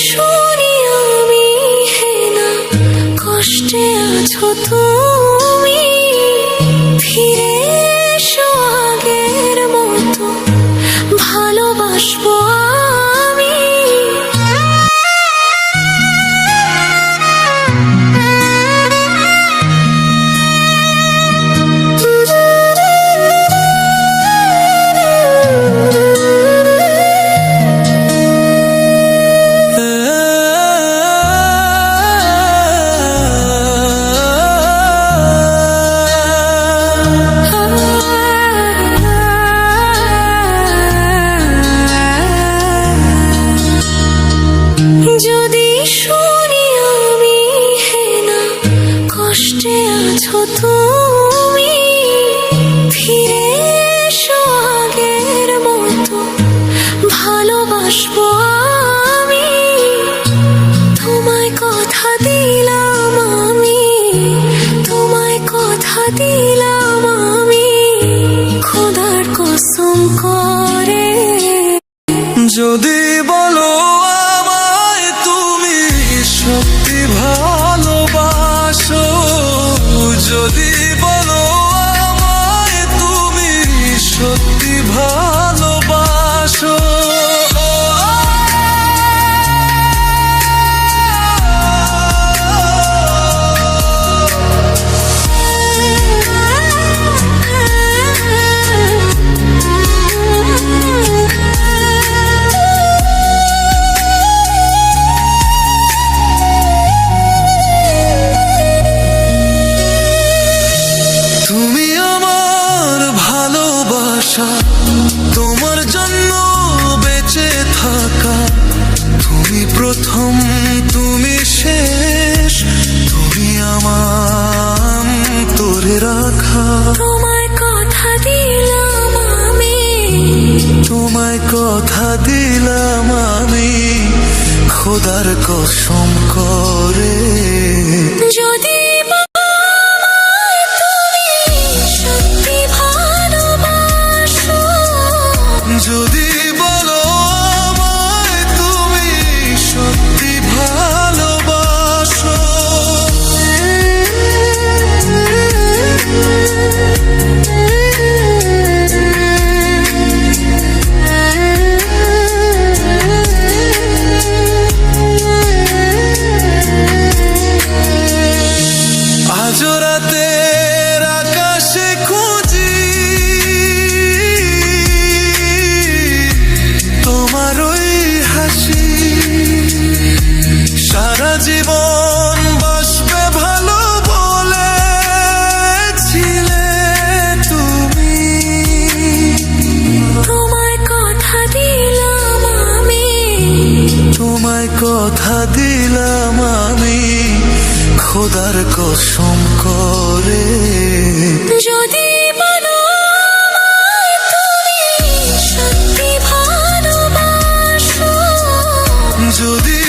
শুনি আমি হে না কষ্টে আছো তুমি, ফিরে এসো আগের মতো ভালোবাসবো আমি। যদি শুনি আমি হে না কষ্টে আছো তুমি, ফিরে এসো আগের মতো ভালোবাসবো আমি। তোমায় কথা দিলাম আমি, তোমায় কথা দিলাম আমি, খোদার কসম করে। যদি বলো আমায় তুমি সত্যি ভালোবাসো, যদি বলো আমায় তুমি সত্যি ভালোবাসো, তুমি আমার ভালোবাসা, তোমার জন্য বেঁচে থাকা, তুমি প্রথম তুমি শেষ, তুমি আমার তোরে রাখা। তোমায় কথা দিলাম আমি, তোমায় কথা দিলাম আমি, খোদার কসম করে। যদি সত্যি ভালোবাসো, যদি বলো আমায় তুমি সত্যি ভালোবাসো, আজ রাতের আকাশে খুঁজি তোমার ওই হাসি, সারা জীবন বাসবে ভালো বলেছিলে তুমি। তোমায় কথা দিলাম আমি, তোমায় কথা দিলাম আমি, খোদার কসম করে। যদি বলো আমায় তুমি সত্যি ভালোবাসো, যদি